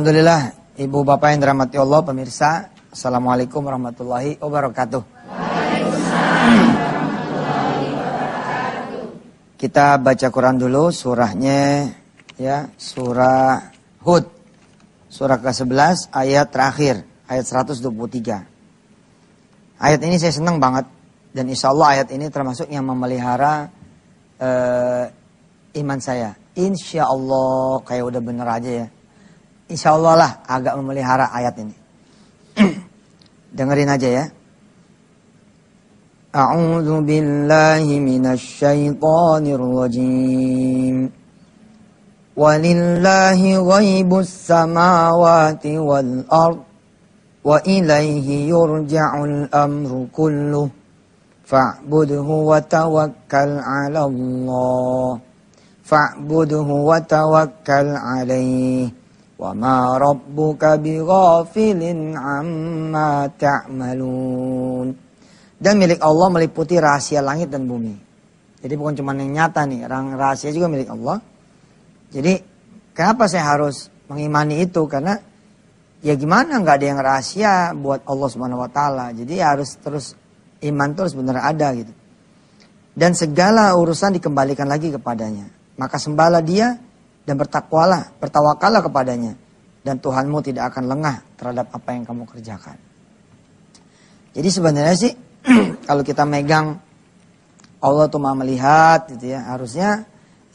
Alhamdulillah, Ibu Bapak yang dirahmati Allah, pemirsa, Assalamualaikum warahmatullahi wabarakatuh. Kita baca Quran dulu, surahnya, ya, surah Hud, surah ke-11, ayat terakhir, ayat 123. Ayat ini saya senang banget, dan insya Allah ayat ini termasuk yang memelihara iman saya. Insya Allah, kayak udah bener aja ya. Insya Allah lah agak memelihara ayat ini. Dengerin aja ya. A'udzu billahi minasy syaithanir rajim. Walillahi ghaibus samawati wal ard wa ilaihi yurja'ul amru kulluh fa'budhu wa tawakkal 'ala Allah. Fa'budhu wa tawakkal 'alaihi. Wa ma rabbuka bighafilin amma ta'malun. Dan milik Allah meliputi rahasia langit dan bumi. Jadi bukan cuma yang nyata nih, rahasia juga milik Allah. Jadi kenapa saya harus mengimani itu? Karena ya gimana nggak ada yang rahasia buat Allah Subhanahu wa taala. Jadi harus terus iman terus benar ada gitu. Dan segala urusan dikembalikan lagi kepadanya. Maka sembahlah Dia dan bertawakallah kepadanya. Dan Tuhanmu tidak akan lengah terhadap apa yang kamu kerjakan. Jadi sebenarnya sih, kalau kita megang Allah tuh Maha melihat gitu ya, harusnya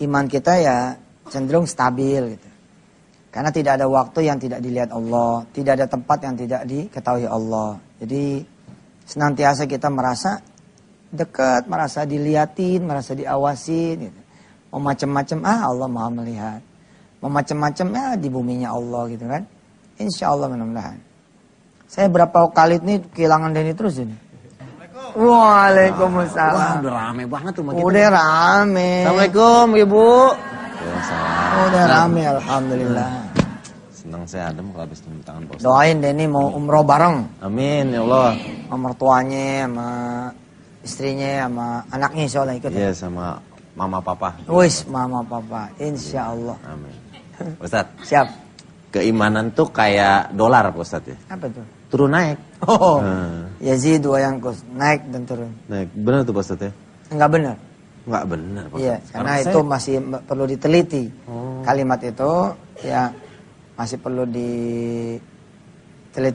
iman kita ya cenderung stabil gitu. Karena tidak ada waktu yang tidak dilihat Allah, tidak ada tempat yang tidak diketahui Allah. Jadi senantiasa kita merasa dekat, merasa diliatin, merasa diawasin gitu. Mau macam-macam, Allah Maha melihat. Mau macam-macam, ya di buminya Allah gitu kan. Insya Allah mudah-mudahan. Saya berapa kali ini kehilangan Denny terus ini. Waalaikumsalam. Wah, udah rame banget tuh. Udah rame. Assalamualaikum Ibu. Udah rame, alhamdulillah. Senang saya adem kalau habis tepuk tangan Pak Ustaz. Doain Denny mau umroh bareng. Amin ya Allah. Sama mertuanya, sama istrinya, sama anaknya insya Allah ikut. Iya, sama mama papa. Wis, mama papa, insya Allah. Amin. Ustaz, siap. Keimanan tuh kayak dolar Pak Ustaz ya. Apa tuh? Turun naik. Oh, yazid wa yanqus, naik dan turun. Naik, benar tuh Pak Ustaz ya? Enggak benar. Enggak benar Pak Ustaz. Iya, karena itu masih perlu diteliti. Kalimat itu ya masih perlu diteliti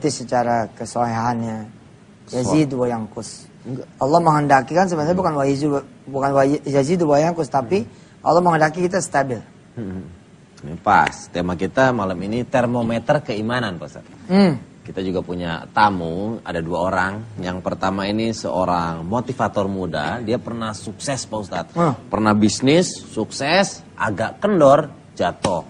secara kesohihannya. Yazid wa yanqus. Allah menghendaki kan sebenarnya bukan yazid wa yanqus, tapi Allah menghendaki kita stabil. Ini pas, tema kita malam ini termometer keimanan Pak Ustaz. Kita juga punya tamu, ada 2 orang. Yang pertama ini seorang motivator muda, dia pernah sukses Pak Ustaz. Pernah bisnis, sukses, agak kendor, jatuh.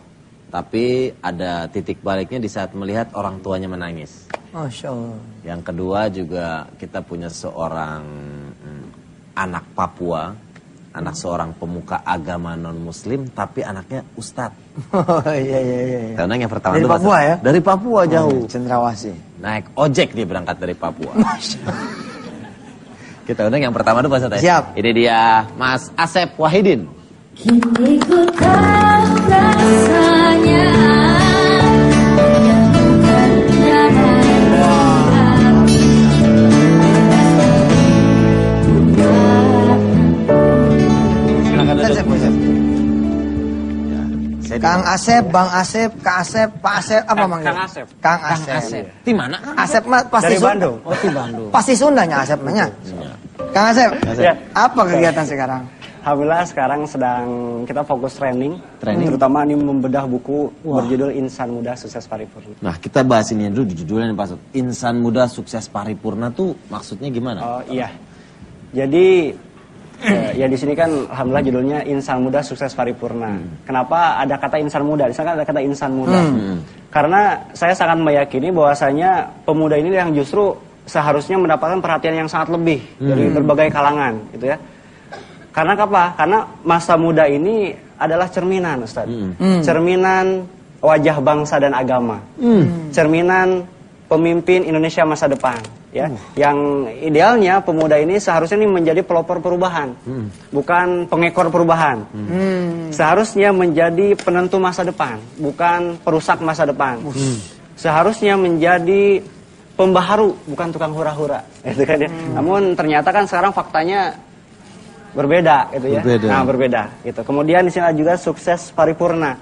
Tapi ada titik baliknya di saat melihat orang tuanya menangis. Masya Allah. Yang kedua juga kita punya seorang anak Papua, anak seorang pemuka agama non-muslim, tapi anaknya ustadz. Oh iya. Karena yang pertama dari Papua ya? Dari Papua jauh. Cendrawasih. Naik ojek dia berangkat dari Papua. Kita undang yang pertama dulu Pak Ustaz. Siap. Ini dia Mas Asep Wahidin. Kini ku tahu rasanya. Kang Asep, Bang Asep, Kak Asep, Pak Asep, apa manggil? Kang Asep. Kang Asep. Di mana? Asep mah pasti Dari Bandung. Oh, di Bandung. Pasti Sundanya Asep namanya. Kang Asep, Ya. apa kegiatan sekarang? Alhamdulillah sekarang sedang kita fokus training. Terutama ini membedah buku berjudul Insan Muda Sukses Paripurna. Nah, kita bahas ini dulu di judulnya nih Pak Ustaz. Insan Muda Sukses Paripurna tuh maksudnya gimana? Oh iya. Jadi ya di sini kan alhamdulillah judulnya Insan Muda Sukses Paripurna. Kenapa ada kata insan muda? Di sana kan ada kata insan muda. Karena saya sangat meyakini bahwasanya pemuda ini yang justru seharusnya mendapatkan perhatian yang sangat lebih dari berbagai kalangan, gitu ya. Karena apa? Karena masa muda ini adalah cerminan, Ustaz. Cerminan wajah bangsa dan agama. Cerminan pemimpin Indonesia masa depan. ya. Yang idealnya pemuda ini seharusnya ini menjadi pelopor perubahan, bukan pengekor perubahan. Seharusnya menjadi penentu masa depan, bukan perusak masa depan. Seharusnya menjadi pembaharu, bukan tukang hura-hura, gitu kan ya. Namun ternyata kan sekarang faktanya berbeda, gitu ya. Nah, berbeda, gitu. Kemudian di sini ada juga sukses paripurna.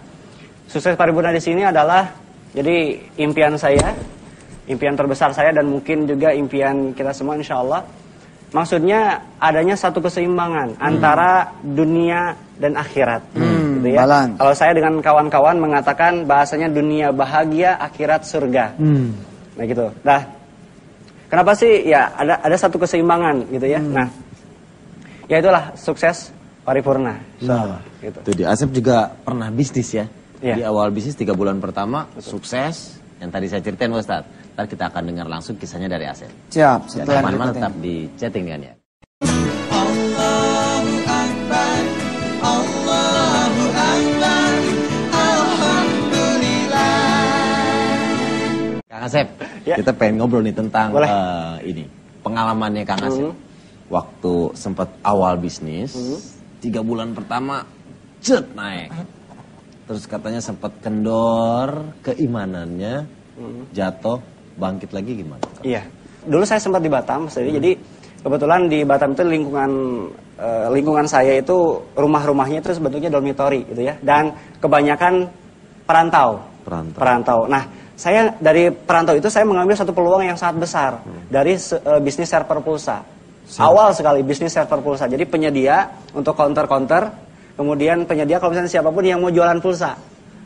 Sukses paripurna di sini adalah jadi impian saya, impian terbesar saya dan mungkin juga impian kita semua insya Allah. Maksudnya adanya satu keseimbangan antara dunia dan akhirat. Gitu ya. Kalau saya dengan kawan-kawan mengatakan bahasanya dunia bahagia, akhirat surga. Nah gitu. Nah, kenapa sih ya ada satu keseimbangan gitu ya. Nah, ya itulah sukses paripurna. Gitu. Itu dia. Asep juga pernah bisnis ya. Di awal bisnis 3 bulan pertama sukses. Yang tadi saya ceritain Ustaz. Ntar kita akan dengar langsung kisahnya dari Asep. Siap. Setelah teman-teman tetap di chatting dengan ya. Allahu Akbar, Allahu Akbar, Alhamdulillah. Kang Asep, kita pengen ngobrol nih tentang ini pengalamannya Kang Asep. Waktu sempat awal bisnis, 3 bulan pertama, naik. Terus katanya sempat kendor, keimanannya jatuh, bangkit lagi gimana? Iya, dulu saya sempat di Batam, jadi kebetulan di Batam itu lingkungan saya itu rumah-rumahnya itu bentuknya dormitory gitu ya, dan kebanyakan perantau. Nah, saya dari perantau itu saya mengambil satu peluang yang sangat besar dari bisnis server pulsa. Awal sekali bisnis server pulsa, jadi penyedia untuk counter-counter. Kemudian penyedia kalau misalnya siapapun yang mau jualan pulsa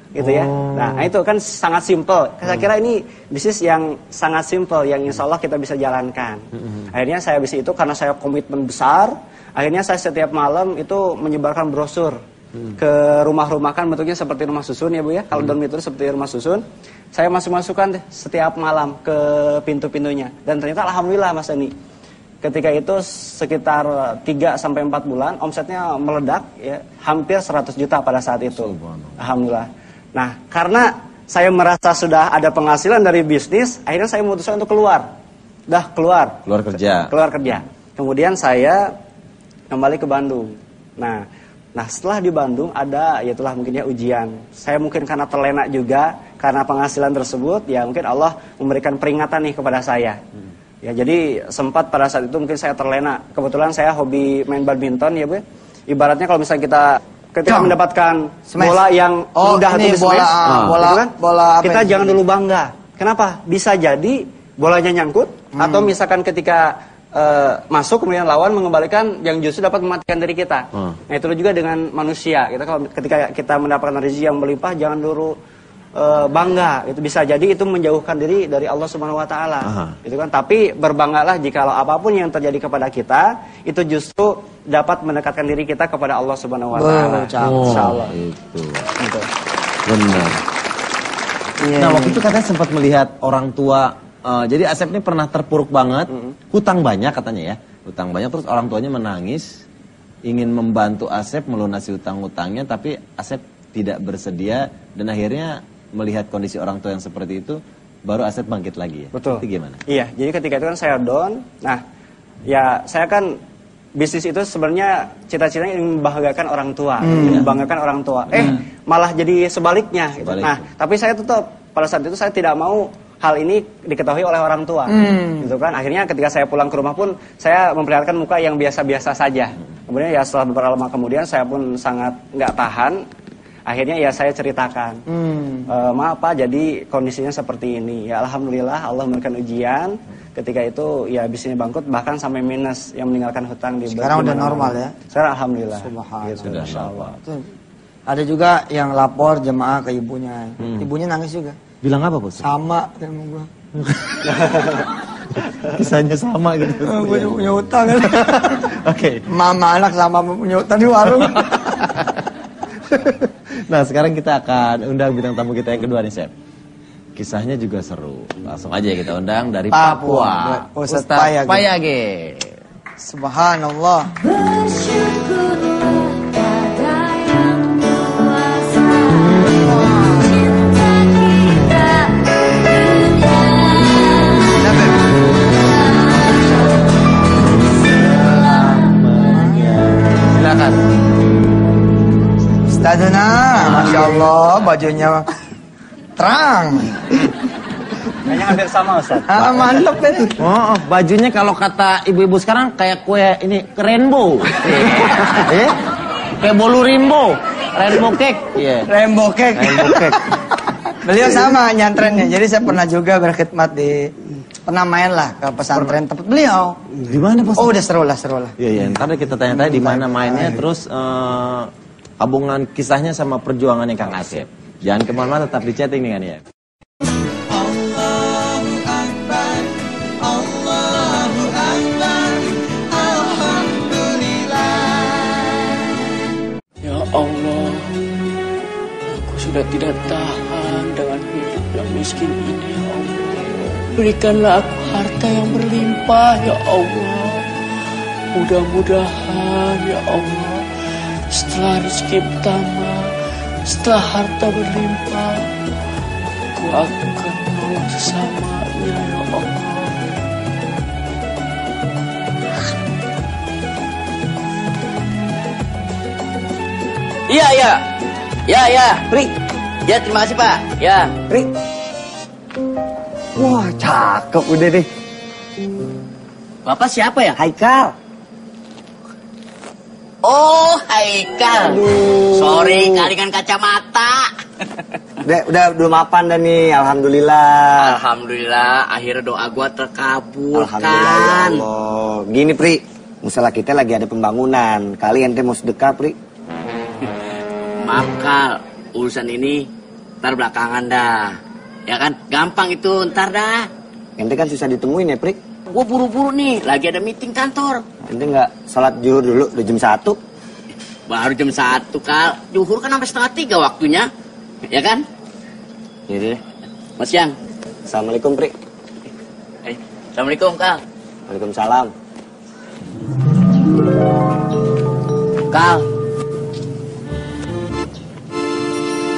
gitu ya. Nah itu kan sangat simpel. Saya kira ini bisnis yang sangat simpel yang insya Allah kita bisa jalankan. Akhirnya saya habis itu karena saya komitmen besar. Akhirnya saya setiap malam itu menyebarkan brosur ke rumah-rumah, kan bentuknya seperti rumah susun ya Bu ya. Kalau dormitory seperti rumah susun. Saya masuk-masukkan setiap malam ke pintu-pintunya. Dan ternyata alhamdulillah Mas Eni, ketika itu sekitar 3-4 bulan omsetnya meledak ya, hampir 100 juta pada saat itu. Alhamdulillah. Nah, karena saya merasa sudah ada penghasilan dari bisnis, akhirnya saya memutuskan untuk keluar. Keluar kerja. Kemudian saya kembali ke Bandung. Nah setelah di Bandung ada yaitulah mungkin ya ujian. Saya mungkin karena terlena juga karena penghasilan tersebut, ya mungkin Allah memberikan peringatan nih kepada saya. Ya, jadi sempat pada saat itu mungkin saya terlena. Kebetulan saya hobi main badminton ya Bu. Ibaratnya kalau misalnya ketika mendapatkan bola yang mudah atau bola kita jangan dulu bangga. Kenapa? Bisa jadi bolanya nyangkut atau misalkan ketika masuk kemudian lawan mengembalikan yang justru dapat mematikan diri kita. Nah, itu juga dengan manusia. Ketika kita mendapatkan rezeki yang melimpah jangan dulu bangga, itu bisa jadi itu menjauhkan diri dari Allah Subhanahu wa taala. Itu kan, tapi berbanggalah jikalau apapun yang terjadi kepada kita itu justru dapat mendekatkan diri kita kepada Allah Subhanahu wa taala. Insyaallah. Itu. Benar. Nah, waktu itu katanya sempat melihat orang tua, jadi Asep ini pernah terpuruk banget, hutang banyak katanya ya. Hutang banyak, terus orang tuanya menangis ingin membantu Asep melunasi hutang-hutangnya, tapi Asep tidak bersedia dan akhirnya melihat kondisi orang tua yang seperti itu, baru Asep bangkit lagi ya. Betul. Itu gimana? Iya, jadi ketika itu kan saya down. Nah, ya saya kan bisnis itu sebenarnya cita-citanya ingin membahagiakan orang tua, membanggakan orang tua. Malah jadi sebaliknya. Gitu. Nah, tapi saya tetap pada saat itu saya tidak mau hal ini diketahui oleh orang tua. Gitu kan. Akhirnya ketika saya pulang ke rumah pun saya memperlihatkan muka yang biasa-biasa saja. Kemudian ya setelah beberapa lama kemudian saya pun sangat nggak tahan. Akhirnya ya saya ceritakan, maaf Pak, jadi kondisinya seperti ini. Ya alhamdulillah Allah memberikan ujian. Ketika itu ya bisnisnya bangkrut, bahkan sampai minus yang meninggalkan hutang di. Sekarang udah normal ya? Sekarang alhamdulillah. Gitu, Insyaallah. Ada juga yang lapor jemaah ke ibunya. Ibunya nangis juga. Bilang apa Bos? Sama sama gua. Kisahnya sama gitu. Punya utang kan. Oke. Mama anak sama punya utang di warung. Nah, sekarang kita akan undang bintang tamu kita yang kedua nih, Sep. Kisahnya juga seru. Langsung aja kita undang dari Papua. Ustaz Payage. Subhanallah. Bersyukurlah pada yang kuasa, cinta kita dunia. Aduh nah, Masya Allah, bajunya terang. Kayaknya hampir sama Ustaz. Mantep ini. Oh, bajunya kalau kata ibu-ibu sekarang kayak kue ini rainbow. Kayak bolu rainbow. Rainbow cake. Iya. Rainbow cake. Rainbow cake. Beliau sama nyantrennya. Jadi saya pernah juga berkhidmat pernah main lah ke pesantren tempat beliau. Di mana, Bos? Oh, udah seru lah. Iya, ntar deh kita tanya-tanya di mana mainnya, terus hubungan kisahnya sama perjuangannya Kang Asep. Jangan kemana-mana, tetap di chatting dengan ya. Allahu Akbar, Allahu Akbar, Alhamdulillah. Ya Allah, aku sudah tidak tahan dengan hidup yang miskin ini, ya Allah. Berikanlah aku harta yang berlimpah, ya Allah. Mudah-mudahan, ya Allah, setelah rezeki bertambah, setelah harta berlimpah, aku akan menolong sesamanya, ya Allah. Ya, Pri. Ya, terima kasih, Pak. Ya. Pri. Wah, cakep udah deh. Bapak siapa ya? Haikal. Oh, Haikal. Sorry, kali kan kacamata. Udah mapan dah nih, alhamdulillah. Alhamdulillah, akhirnya doa gua terkabulkan. Alhamdulillah ya Allah. Gini Pri, musola kita lagi ada pembangunan. Kalian mau sedekah Pri? Maaf, Kal. Urusan ini ntar belakangan dah. Ya kan, gampang itu, ntar dah. Ente kan susah ditemuin ya Pri. Gua buru-buru nih, lagi ada meeting kantor. Ente nggak sholat zuhur dulu, udah jam 1. Baru jam 1, Kal. Zuhur kan sampai setengah 3 waktunya. Ya kan? Jadi, Mas Yang. Assalamualaikum Pri. Assalamualaikum, Kal. Waalaikumsalam. Kal.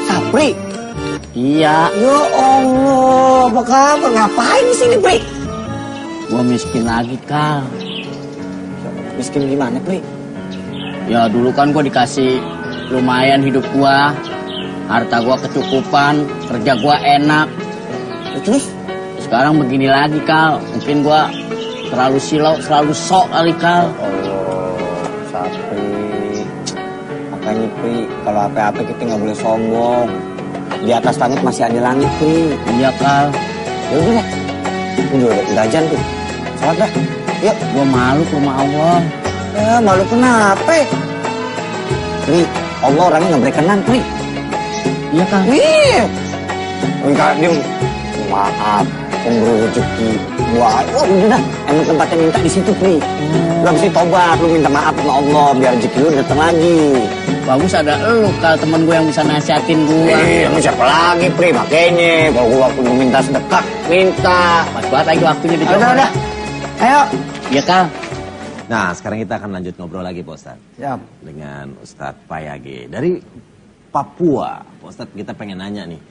Sapri. Iya, Ya Allah, apa kabar? Ngapain di sini Pri? gua miskin lagi, Kal. Miskin gimana Pri? Ya dulu kan gua dikasih lumayan hidup gua. Harta gua kecukupan, kerja gua enak. Terus? Sekarang begini lagi, Kal. Mungkin gua terlalu silau, terlalu sok kali, Kal. Oh, Sapri. Makanya Pri, kalau apa-apa kita nggak boleh sombong. Di atas langit masih ada langit Pri. Iya, Kal. Ya udah deh. Udah ajan tuh. Salat dah. Yuk. Gua malu sama Allah. Ya, malu kenapa? Pri, Allah orangnya nggak berkenan Pri. Iya, Kal. Nih. Enggak, dia maaf. Pemberi rezeki. Wah, udah dah. Emang tempatnya minta di situ Pri. Lu habis tobat, lu minta maaf sama Allah biar rezeki lu datang lagi. Bagus ada elu, Kal, temen gue yang bisa nasihatin gua. Lu siapa lagi Pri? Makanya kalau gua waktu minta sedekah, minta. Pas banget lagi waktunya dicoba. Udah. Ayo. Iya, Kal. Nah, sekarang kita akan lanjut ngobrol lagi, Pak Ustadz. Siap. Dengan Ustadz Payage. Dari Papua, Pak Ustadz kita pengen nanya nih.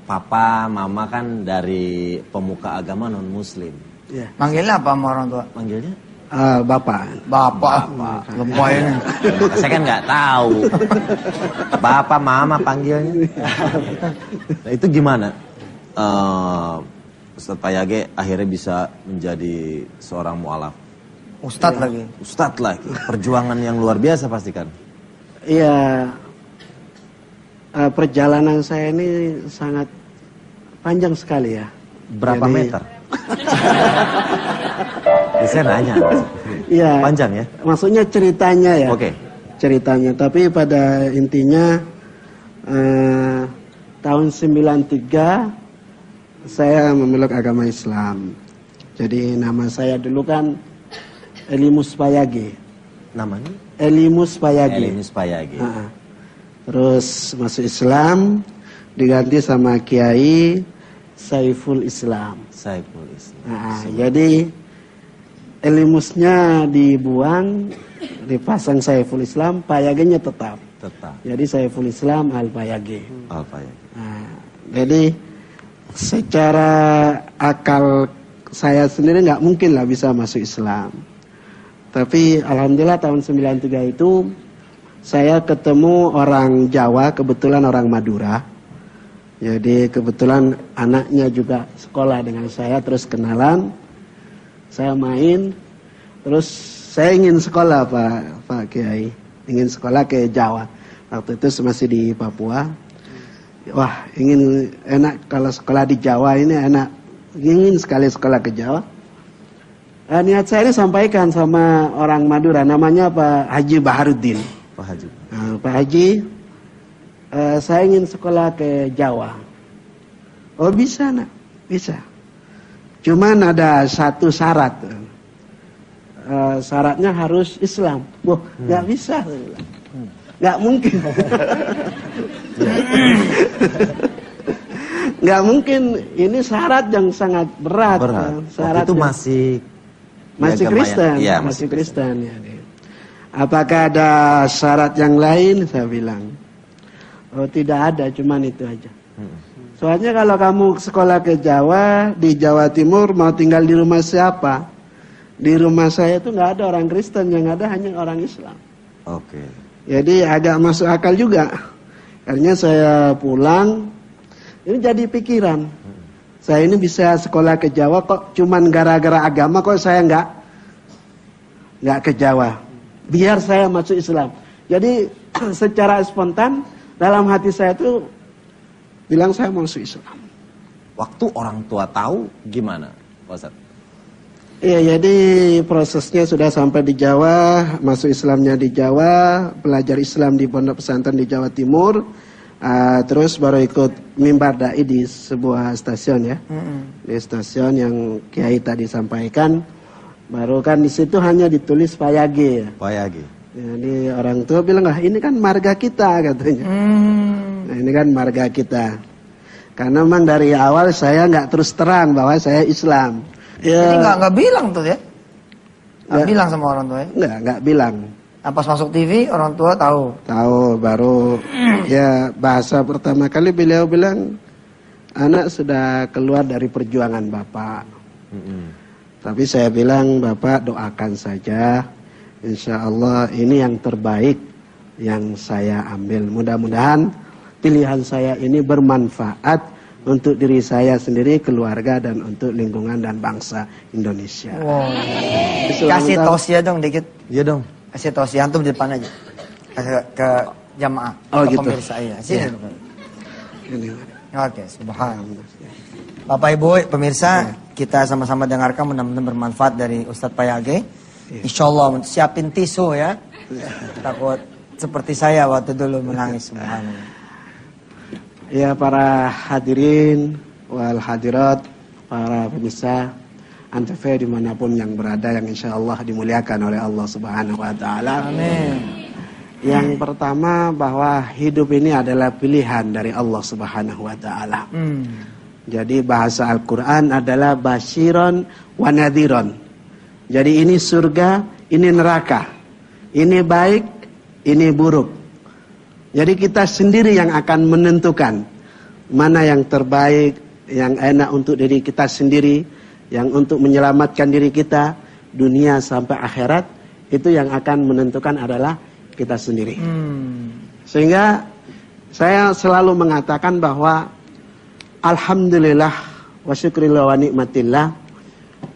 Papa, Mama kan dari pemuka agama non-Muslim. Iya. Manggilnya apa sama orang tua? Manggilnya? Bapak. Lemboy ini. Saya kan nggak tahu. Bapak, Mama panggilnya. Nah, itu gimana? Ustadz Payage akhirnya bisa menjadi seorang mu'alaf. Ustadz lagi. Perjuangan yang luar biasa pastikan. Iya, perjalanan saya ini sangat panjang sekali ya. Berapa meter? Saya nanya. Iya. Panjang ya? Maksudnya ceritanya ya. Oke. Ceritanya, tapi pada intinya tahun 93 saya memeluk agama Islam. Jadi nama saya dulu kan Elimus Payage. Namanya? Elimus Payage. Elimus Payage. Terus masuk Islam diganti sama Kiai Saiful Islam. Saiful Islam. Jadi Elimusnya dibuang, dipasang Saiful Islam, Payagenya tetap. Jadi Saiful Islam Al Payage. Al Payage. Jadi secara akal saya sendiri nggak mungkin lah bisa masuk Islam. Tapi alhamdulillah tahun 93 itu saya ketemu orang Jawa, kebetulan orang Madura. Jadi kebetulan anaknya juga sekolah dengan saya, terus kenalan. Saya main, terus saya ingin sekolah Pak Kiai, ingin sekolah ke Jawa. Waktu itu masih di Papua. Wah, ingin enak kalau sekolah di Jawa ini enak. Ingin sekali sekolah ke Jawa. Niat saya ini sampaikan sama orang Madura, namanya Pak Haji Baharuddin. Pak Haji. Pak Haji, saya ingin sekolah ke Jawa. Oh bisa nak, bisa. Cuman ada satu syarat. Syaratnya harus Islam. Wah, nggak bisa. Nggak mungkin. Nggak mungkin. Ini syarat yang sangat berat. Syarat itu masih Kristen. Ya, masih Kristen. Ya. Apakah ada syarat yang lain? Saya bilang. Oh tidak ada, cuman itu aja. Soalnya kalau kamu sekolah ke Jawa, di Jawa Timur mau tinggal di rumah siapa? Di rumah saya itu nggak ada orang Kristen, yang ada hanya orang Islam. Oke. Jadi agak masuk akal juga. Akhirnya saya pulang, ini jadi pikiran. Saya ini bisa sekolah ke Jawa kok cuman gara-gara agama kok saya nggak ke Jawa. Biar saya masuk Islam. Jadi secara spontan dalam hati saya tuh bilang saya mau masuk Islam. Waktu orang tua tahu gimana, Pak Ustadz? Iya, jadi prosesnya sudah sampai di Jawa, masuk Islamnya di Jawa, belajar Islam di pondok pesantren di Jawa Timur, terus baru ikut mimbar dai di sebuah stasiun ya, di stasiun yang Kiai tadi sampaikan, baru kan di situ hanya ditulis Payage ya. Payage. Jadi orang tua bilang ini kan marga kita katanya. Nah, ini kan marga kita. Karena memang dari awal saya nggak terus terang bahwa saya Islam. Ya. Jadi nggak bilang tuh ya? Nggak bilang sama orang tua ya? Nggak bilang. Nah, pas masuk TV orang tua tahu? Tahu, baru ya bahasa pertama kali beliau bilang, anak sudah keluar dari perjuangan Bapak. Tapi saya bilang, Bapak doakan saja. Insya Allah ini yang terbaik yang saya ambil. Mudah-mudahan pilihan saya ini bermanfaat untuk diri saya sendiri, keluarga, dan untuk lingkungan dan bangsa Indonesia. Wow. Kasih tausiah dong dikit. Iya dong. Kasih tausiah antum di depan aja. Ke jamaah. Oh ke gitu. Pemirsa iya. Sini. Ini. Oke, subhanallah. Bapak Ibu pemirsa, kita sama-sama dengarkan mudah-mudahan bermanfaat dari Ustadz Payage. Insya Allah siapin tisu ya. Takut seperti saya waktu dulu menangis. Subhanallah. Ya para hadirin wal hadirat, para pemirsa Antv dimanapun yang berada, yang insya Allah dimuliakan oleh Allah Subhanahu Wa Taala. Amin. Yang pertama bahwa hidup ini adalah pilihan dari Allah Subhanahu Wa Taala. Jadi bahasa Al-Quran adalah basyiron wa nadhiron. Jadi ini surga, ini neraka, ini baik, ini buruk. Jadi kita sendiri yang akan menentukan mana yang terbaik, yang enak untuk diri kita sendiri, yang untuk menyelamatkan diri kita, dunia sampai akhirat, itu yang akan menentukan adalah kita sendiri. Sehingga saya selalu mengatakan bahwa alhamdulillah wa syukurillah wa nikmatillah,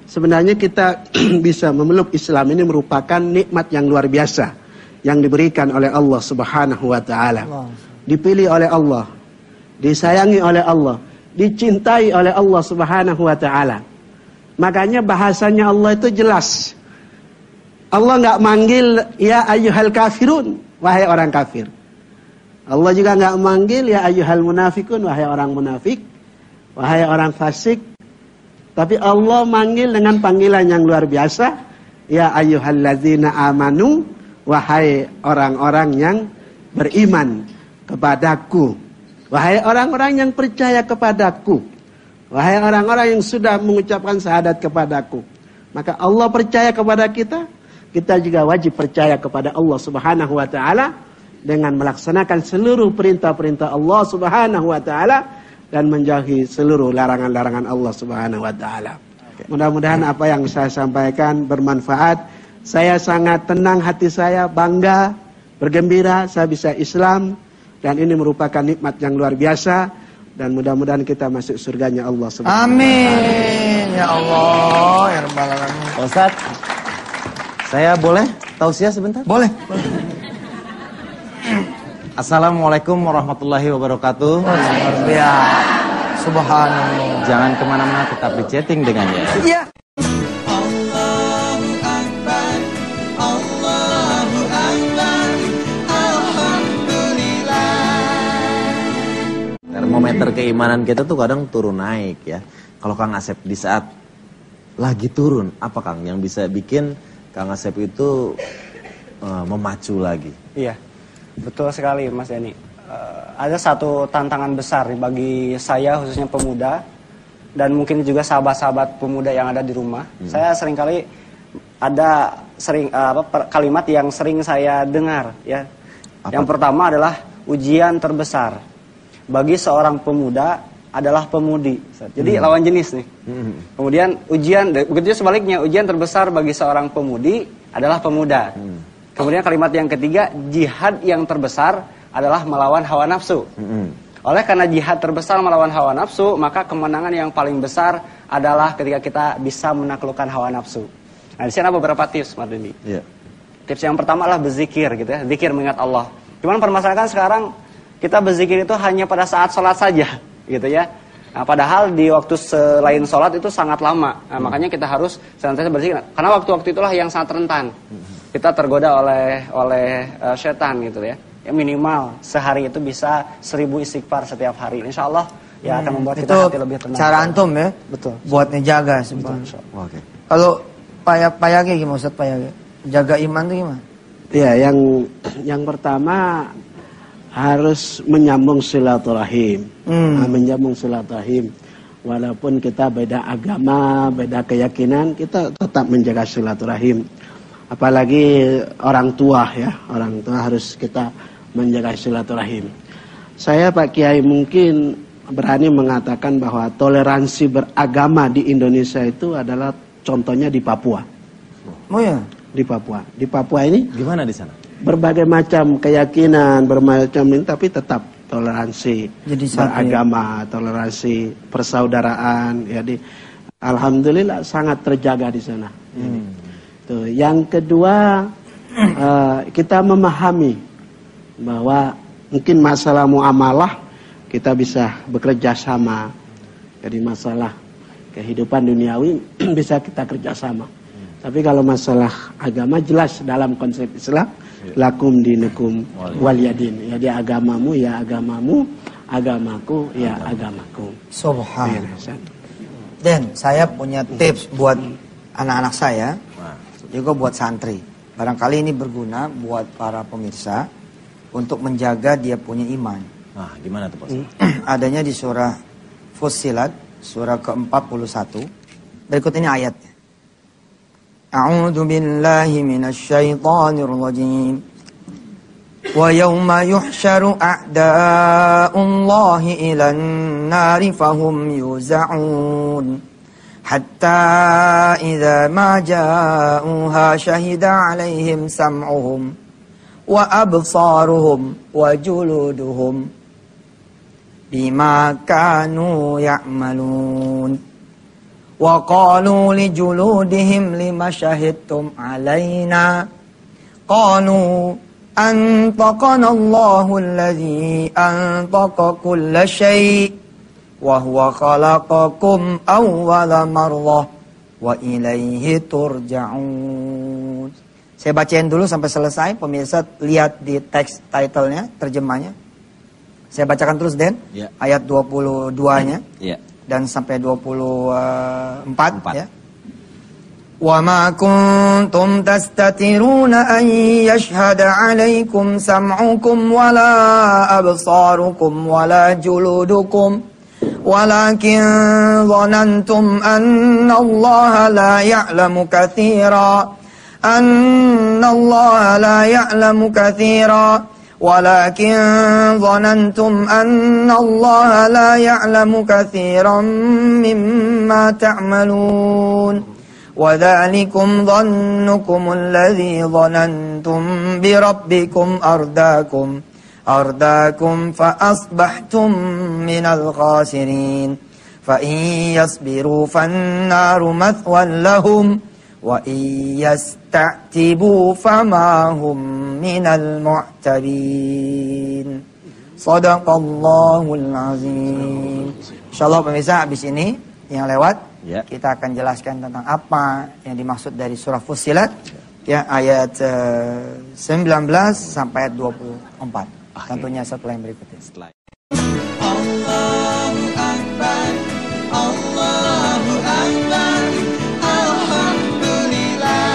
sebenarnya kita bisa memeluk Islam ini merupakan nikmat yang luar biasa yang diberikan oleh Allah Subhanahu Wa Taala. Dipilih oleh Allah, disayangi oleh Allah, dicintai oleh Allah Subhanahu Wa Taala. Makanya bahasanya Allah itu jelas. Allah nggak manggil ya ayyuhal kafirun, wahai orang kafir. Allah juga nggak manggil ya ayyuhal munafikun, wahai orang munafik, wahai orang fasik. Tapi Allah manggil dengan panggilan yang luar biasa, ya ayyuhalladzina amanu, wahai orang-orang yang beriman kepadaku, wahai orang-orang yang percaya kepadaku, wahai orang-orang yang sudah mengucapkan syahadat kepadaku. Maka Allah percaya kepada kita, kita juga wajib percaya kepada Allah Subhanahu Wa Taala dengan melaksanakan seluruh perintah-perintah Allah Subhanahu Wa Taala dan menjauhi seluruh larangan-larangan Allah Subhanahu Wa Taala. Mudah-mudahan apa yang saya sampaikan bermanfaat. Saya sangat tenang hati saya, bangga bergembira, saya bisa Islam, dan ini merupakan nikmat yang luar biasa, dan mudah-mudahan kita masuk surganya Allah Subhanahu wa Ta'ala. Amin ya Allah ya Rabbal Alamin. Ustaz, saya boleh tausiah sebentar? Boleh. Assalamualaikum warahmatullahi wabarakatuh. Luar biasa. Subhanallah. Jangan kemana-mana, tetap di chatting dengannya. Iya. Allahu Akbar, Allahu Akbar, Alhamdulillah. Termometer keimanan kita tuh kadang turun naik ya. Kalau Kang Asep di saat lagi turun, apa Kang yang bisa bikin Kang Asep itu memacu lagi? Iya, betul sekali Mas Denny. Ada satu tantangan besar bagi saya khususnya pemuda dan mungkin juga sahabat-sahabat pemuda yang ada di rumah. Saya seringkali ada kalimat yang sering saya dengar ya. Yang pertama adalah ujian terbesar bagi seorang pemuda adalah pemudi. Jadi lawan jenis nih. Kemudian begitu sebaliknya, ujian terbesar bagi seorang pemudi adalah pemuda. Kemudian kalimat yang ketiga, jihad yang terbesar adalah melawan hawa nafsu. Oleh karena jihad terbesar melawan hawa nafsu, maka kemenangan yang paling besar adalah ketika kita bisa menaklukkan hawa nafsu. Nah, di sini ada beberapa tips, Mas Dendi. Yeah. Tips yang pertama adalah berzikir gitu ya, zikir mengingat Allah. Cuman permasalahan sekarang kita berzikir itu hanya pada saat sholat saja, gitu ya. Nah, padahal di waktu selain sholat itu sangat lama. Nah, makanya kita harus senantiasa berzikir. Karena waktu-waktu itulah yang sangat rentan. Kita tergoda oleh setan gitu ya. Ya minimal sehari itu bisa 1000 istighfar setiap hari. Insya Allah ya akan membuat kita hati lebih tenang. Cara antum ya. Betul. Buat ngejaga sebetulnya. Oke. Kalau Payage gimana Ustaz Payage? Jaga iman tuh gimana? Ya, yang pertama harus menyambung silaturahim. Menyambung silaturahim. Walaupun kita beda agama, beda keyakinan, kita tetap menjaga silaturahim. Apalagi orang tua ya, orang tua harus kita menjaga silaturahim. Saya Pak Kiai mungkin berani mengatakan bahwa toleransi beragama di Indonesia itu adalah contohnya di Papua. Oh ya? Di Papua. Di Papua ini Gimana di sana? berbagai macam keyakinan, bermacam ini, tapi tetap toleransi Jadi beragama, toleransi persaudaraan. Jadi alhamdulillah sangat terjaga di sana. Tuh. Yang kedua, kita memahami bahwa mungkin masalah muamalah kita bisa bekerja sama. Jadi masalah kehidupan duniawi bisa kita kerjasama. Tapi kalau masalah agama jelas dalam konsep Islam, lakum dinukum waliyadin. Jadi agamamu ya agamamu, agamaku ya agamaku. Subhanallah. Dan saya punya tips buat anak-anak saya, juga buat santri. Barangkali ini berguna buat para pemirsa untuk menjaga dia punya iman. Nah, gimana tuh Pak? Adanya di surah Fussilat, surah ke-41. Berikut ini ayatnya. A'udzu billahi minasy syaithanir rajim. Wa yawma yuhsyaru a'da'ullahi ilan nari fahum yuza'un. Hatta idza ma ja'uha syahida 'alaihim sam'uhum wa absaruhum wa juluduhum bima kanu ya'malun wa qalu li juludihim lima syahidtum alaina qalu antaqana Allahu alladhi antaqa kulla syai' wa huwa khalaqakum awwala marrah wa ilaihi turja'un. Saya bacain dulu sampai selesai, pemirsa lihat di teks title-nya, terjemahnya. Saya bacakan terus Den, Ya. ayat 22-nya Iya. dan sampai 24 ya. Wa ma kuntum tastatiruna an yashhada 'alaikum sam'ukum wala absarukum wala juludukum walakin dhanantum anna Allah la ya'lamu katsira ولكن ظننتم أن الله لا يعلم كثيرا مما تعملون وذلكم ظنكم الذي ظننتم بربكم أرداكم فأصبحتم من الخاسرين فإن يصبروا فالنار مثوى لهم وإن يستعتبوا فما هم من المعتبين. Shadaqallahul azim. Insyaallah pemirsa, habis ini yang lewat kita akan jelaskan tentang apa yang dimaksud dari surah Fussilat ya, ayat 19 sampai ayat 24. Tentunya setelah yang berikut ini. Allahu Akbar, Allahu Akbar, Alhamdulillah.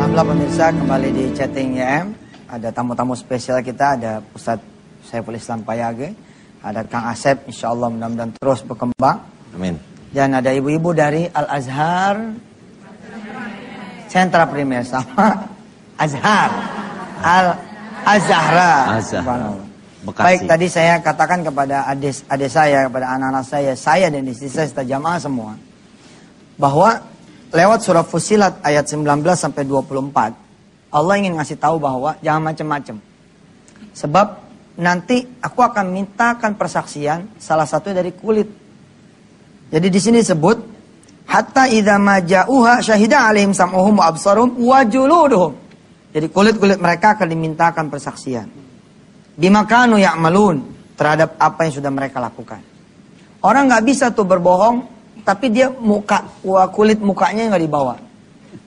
Alhamdulillah pemirsa, kembali di chatting YM. Ada tamu-tamu spesial kita, ada Ustadz Saiful Islam Payage, ada Kang Asep, insya Allah mudah-mudahan terus berkembang. Amin. Dan ada ibu-ibu dari Al-Azhar Sentra Primer sama Azhar Al-Azhara. Baik, tadi saya katakan kepada adik saya, kepada anak-anak saya dan istri saya serta jamaah semua, bahwa lewat surah Fussilat ayat 19 sampai 24 Allah ingin ngasih tahu bahwa jangan macam-macam. Sebab nanti aku akan mintakan persaksian salah satu dari kulit. Jadi di sini disebut hatta idza ma ja'uha syahida 'alaihim sam'uhum wa absaruhum wa juluduhum. Jadi kulit-kulit mereka akan dimintakan persaksian. Bima kanu ya'malun, terhadap apa yang sudah mereka lakukan. Orang nggak bisa tuh berbohong tapi dia kulit mukanya nggak dibawa.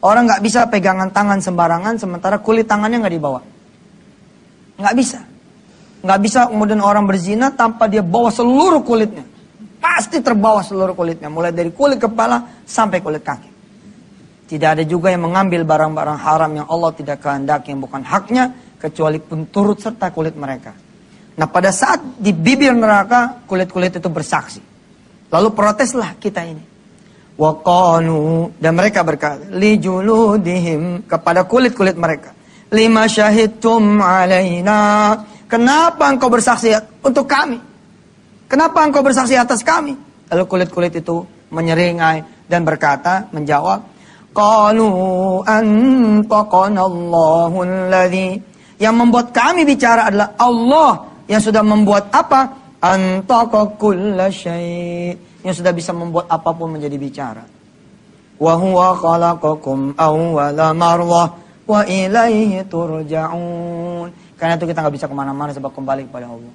Orang nggak bisa pegangan tangan sembarangan sementara kulit tangannya nggak dibawa. Nggak bisa. Nggak bisa kemudian orang berzina tanpa dia bawa seluruh kulitnya. Pasti terbawa seluruh kulitnya. Mulai dari kulit kepala sampai kulit kaki. Tidak ada juga yang mengambil barang-barang haram yang Allah tidak kehendaki, yang bukan haknya, kecuali pun turut serta kulit mereka. Nah pada saat di bibir neraka, kulit-kulit itu bersaksi. Lalu proteslah kita ini. Waqanu, dan mereka berkata, li juludihim, kepada kulit-kulit mereka, lima syahidtum alaina, kenapa engkau bersaksi untuk kami? Kenapa engkau bersaksi atas kami? Lalu kulit-kulit itu menyeringai dan berkata, menjawab, qalu antaqanallahu alladhi, yang membuat kami bicara adalah Allah yang sudah membuat apa? Antaqa kulla syai', yang sudah bisa membuat apapun menjadi bicara. Wa huwa khalaqakum awwala marrah wa ilaihi turja'un. Karena itu kita nggak bisa kemana-mana sebab kembali kepada Allah.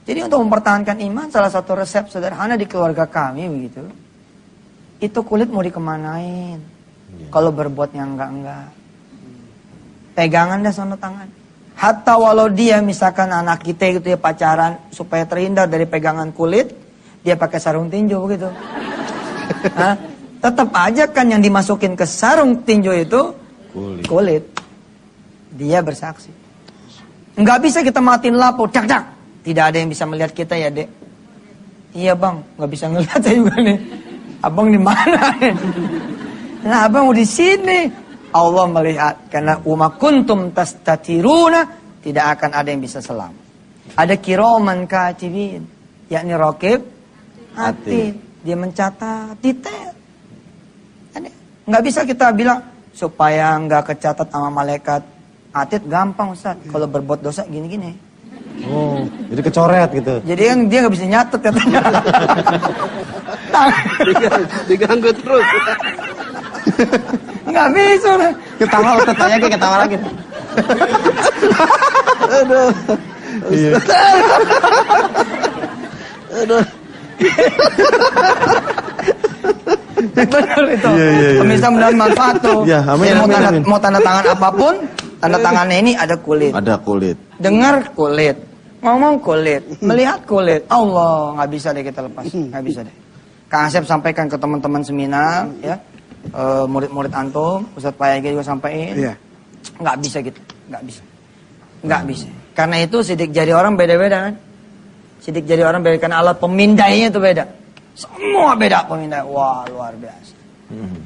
Jadi untuk mempertahankan iman, salah satu resep sederhana di keluarga kami begitu. Itu kulit mau dikemanain? Kalau berbuat yang enggak. Pegangan dah sono tangan. Hatta walau dia misalkan anak kita gitu ya pacaran supaya terhindar dari pegangan kulit, dia pakai sarung tinju begitu. Tetap aja kan yang dimasukin ke sarung tinju itu kulit. Dia bersaksi. Nggak bisa kita matiin lampu, dak. Tidak ada yang bisa melihat kita ya dek. Iya bang, nggak bisa ngelihat saya juga nih. Abang di mana? Nah abang di sini. Allah melihat karena uma kuntum tastatiruna, tidak akan ada yang bisa selamat. Ada kiraman katibin, yakni raqib atid, dia mencatat detail. Nggak bisa kita bilang supaya nggak kecatat sama malaikat atid gampang Ustaz. Kalau berbuat dosa gini-gini. Oh, jadi kecoret gitu. Jadi kan dia nggak bisa nyatet katanya. Diganggu terus. Nggak bisa. Ketawa tetanya kayak ketawa lagi. Aduh. Aduh. Betul itu. Pemirsa mudah-mudahan manfaat tuh. Ya, amin, amin. Mau tanda tangan apapun, tanda tangannya ini ada kulit. Ada kulit. Dengar kulit. Ngomong kulit. Melihat kulit. Allah, nggak bisa deh kita lepas. Nggak bisa deh. Kang Asep sampaikan ke teman-teman seminar, ya. Murid-murid antum, Ustadz Payage juga sampaikan. Iya. Nggak bisa gitu. Nggak bisa. Nggak bisa. Karena itu sidik jari orang beda-beda kan. Sidik jari orang beda karena alat pemindainya itu beda. Semua beda pemindai. Wah, luar biasa.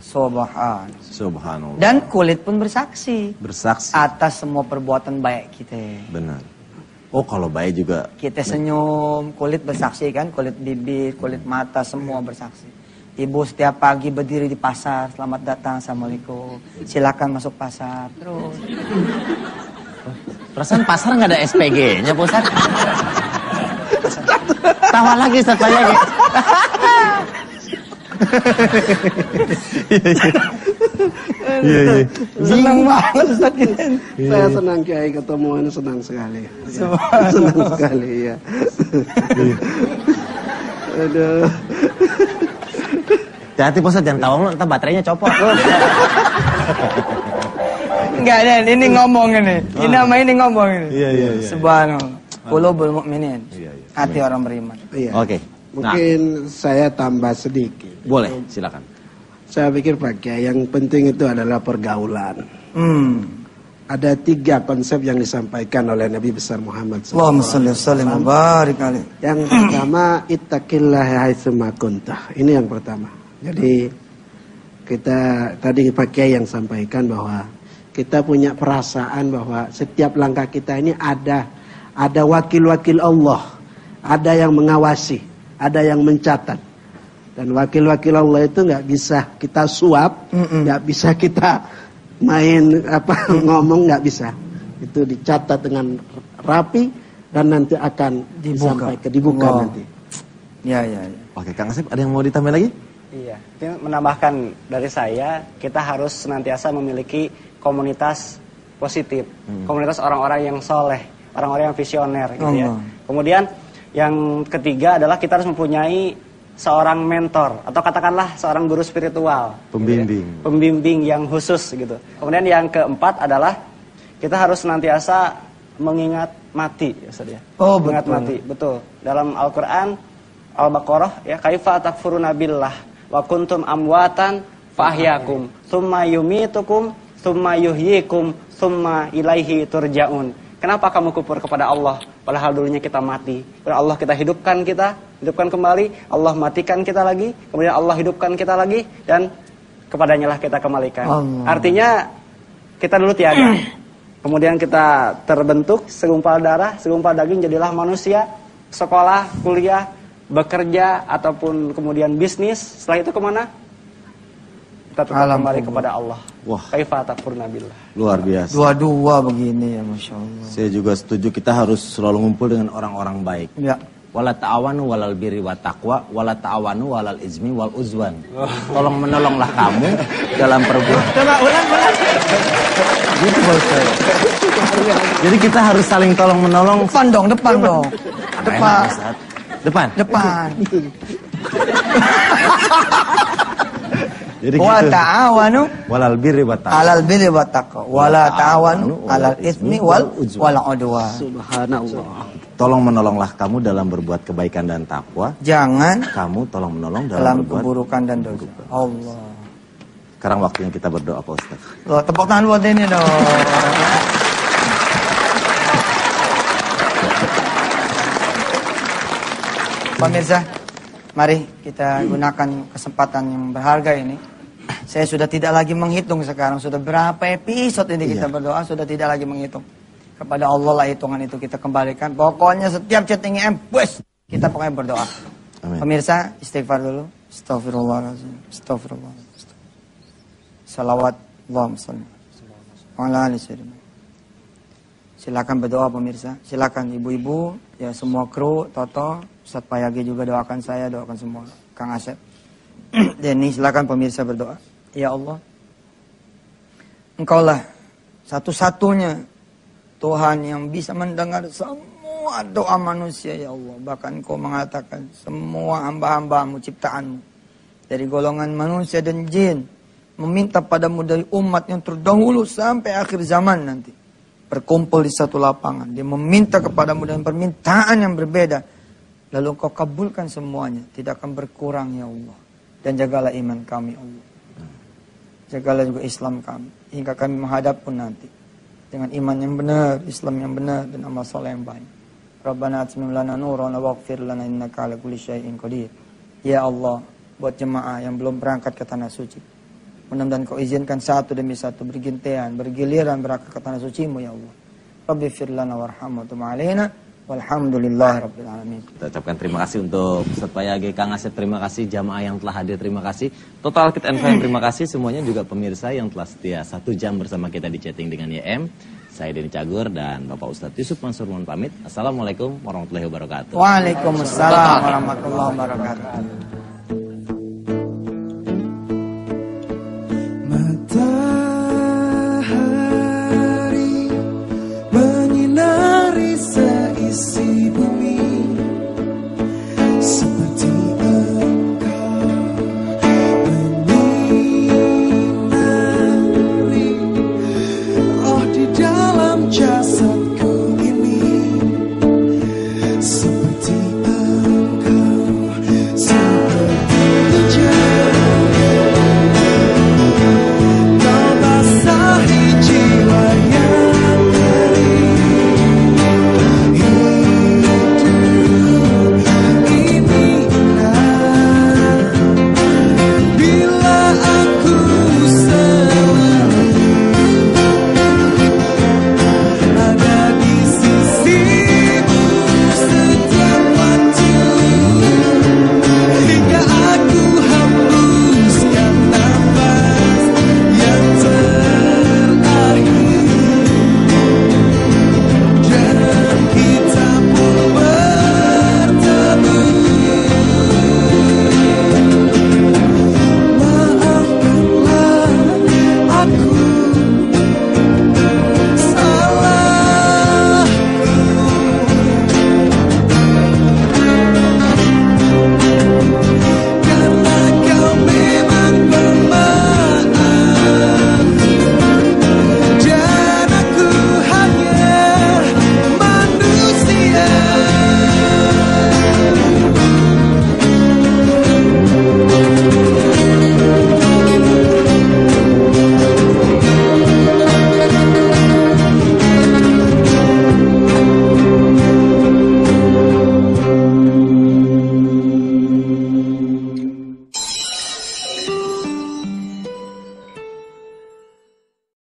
Subhanallah. Dan kulit pun bersaksi. Bersaksi atas semua perbuatan baik kita. Benar. Oh, kalau baik juga. Kita senyum, kulit bersaksi kan, kulit bibir, kulit mata semua bersaksi. Ibu setiap pagi berdiri di pasar, selamat datang, assalamualaikum. Silakan masuk pasar. Terus. Perasaan pasar nggak ada SPG-nya, Pak Ustaz. Tawa lagi, Ustaz, tawa lagi. Iya. Senang banget Ustaz. Saya senang Kiai ketemu ini, senang sekali. Senang sekali ya. Aduh. Hati-hati Pak Ustaz, jangan tawa lu, ntar baterainya copot. Enggak ada, ini ngomong ini. Ini nama ini ngomong ini. Iya. Subhanallah. Qulubul mu'minin. Hati orang beriman. Iya. Oke. Nah, Mungkin saya tambah sedikit. boleh, silakan. Saya pikir Pak Kiai, yang penting itu adalah pergaulan. Ada 3 konsep yang disampaikan oleh Nabi besar Muhammad Allahumma shalli wa sallim wa barik alaihi. Yang pertama, ittaqillaha haitsuma kuntah. Ini yang pertama. Jadi kita tadi Pak Kiai yang sampaikan bahwa kita punya perasaan bahwa setiap langkah kita ini ada wakil-wakil Allah, ada yang mengawasi, ada yang mencatat. Dan wakil-wakil Allah itu nggak bisa kita suap, nggak bisa kita main ngomong, nggak bisa. Itu dicatat dengan rapi dan nanti akan dibuka nanti. Ya. Oke, Kang Asep, ada yang mau ditambah lagi? Iya, ini menambahkan dari saya, kita harus senantiasa memiliki komunitas positif, komunitas orang-orang yang soleh, orang-orang yang visioner gitu ya. Kemudian yang ketiga adalah kita harus mempunyai seorang mentor atau katakanlah seorang guru spiritual, pembimbing, gitu ya. Pembimbing yang khusus gitu. Kemudian yang keempat adalah kita harus senantiasa mengingat mati, ya Ustaz ya. Mengingat mati, betul. Dalam Al-Qur'an Al-Baqarah ya, kaifa takfuruna billah wa kuntum amwatan fahyakum tsumma yumitukum tsumma yuhyikum tsumma ilaihi turja'un. Kenapa kamu kufur kepada Allah padahal dulunya kita mati? Kemudian Allah kita hidupkan kembali, Allah matikan kita lagi, kemudian Allah hidupkan kita lagi dan kepadanya lah kita kembalikan. Artinya kita dulu tiada. Kemudian kita terbentuk segumpal darah, segumpal daging, jadilah manusia, sekolah, kuliah, bekerja ataupun kemudian bisnis. Setelah itu kemana? Kita tetap kembali kepada Allah. Wah. Kaifa takfuruna billah. Luar biasa. Dua-dua begini ya, Masya Allah. Saya juga setuju, kita harus selalu ngumpul dengan orang-orang baik. Ya. Wala ta'awanu walal birri wa taqwa, wala ta'awanu walal izmi wal uzwan. Tolong menolonglah kamu dalam perbuatan. Coba ulang. Gitu Ustaz. Jadi kita harus saling tolong menolong. Depan dong. Depan. Jadi Wa gitu. ta'awanu Walal birri wa taqwa. alal birri wa taqwa. Wala ta'awanu alal ismi wal udwan. Subhanallah. Tolong menolonglah kamu dalam berbuat kebaikan dan takwa. Jangan Kamu tolong menolong dalam berbuat keburukan dan dosa. Allah. Sekarang waktunya kita berdoa, Pak Ustaz. Loh, tepuk tangan buat ini dong. Pemirsa, mari kita gunakan kesempatan yang berharga ini. Saya sudah tidak lagi menghitung sekarang. Sudah berapa episode ini kita berdoa, sudah tidak lagi menghitung. Kepada Allah lah hitungan itu kita kembalikan. Pokoknya setiap chatting wes kita pokoknya berdoa. Amin. Pemirsa, istighfar dulu. Astagfirullahaladzim. Astagfirullahaladzim. Salawat Allahumma salli wa ala ali sayyidina. Silakan berdoa pemirsa. Silakan ibu-ibu, ya semua kru, Toto, Ustaz Payagi juga doakan saya, doakan semua. Kang Asep. Denny, silakan pemirsa berdoa. Ya Allah, Engkaulah satu-satunya Tuhan yang bisa mendengar semua doa manusia, ya Allah. Bahkan Engkau mengatakan semua hamba-hambamu, ciptaanmu, dari golongan manusia dan jin, meminta padamu dari umat yang terdahulu sampai akhir zaman nanti, berkumpul di satu lapangan. Dia meminta kepadamu dengan permintaan yang berbeda. Lalu Engkau kabulkan semuanya, tidak akan berkurang, ya Allah. Dan jagalah iman kami, Allah. Jagalah juga Islam kami, hingga kami menghadap pun nanti dengan iman yang benar, Islam yang benar, dan amal soleh yang banyak. Rabbana atmim lana nuran waghfir lana innaka ala kulli syai'in qadir. Ya Allah, buat jemaah yang belum berangkat ke tanah suci, mudah-mudahan Kau izinkan satu demi satu bergiliran berangkat ke tanah suci-Mu, ya Allah. Rabbi fir lana warhamna wa tub alaina Walhamdulillahirabbil alamin. Kita ucapkan terima kasih untuk Ustaz Payage, Kang Asep, terima kasih, jamaah yang telah hadir, terima kasih. Total Kit NFM, terima kasih semuanya, juga pemirsa yang telah setia 1 jam bersama kita di Chatting dengan YM. Saya Denny Cagur dan Bapak Ustadz Yusuf Mansur mohon pamit. Assalamualaikum warahmatullahi wabarakatuh. Waalaikumsalam warahmatullahi wabarakatuh.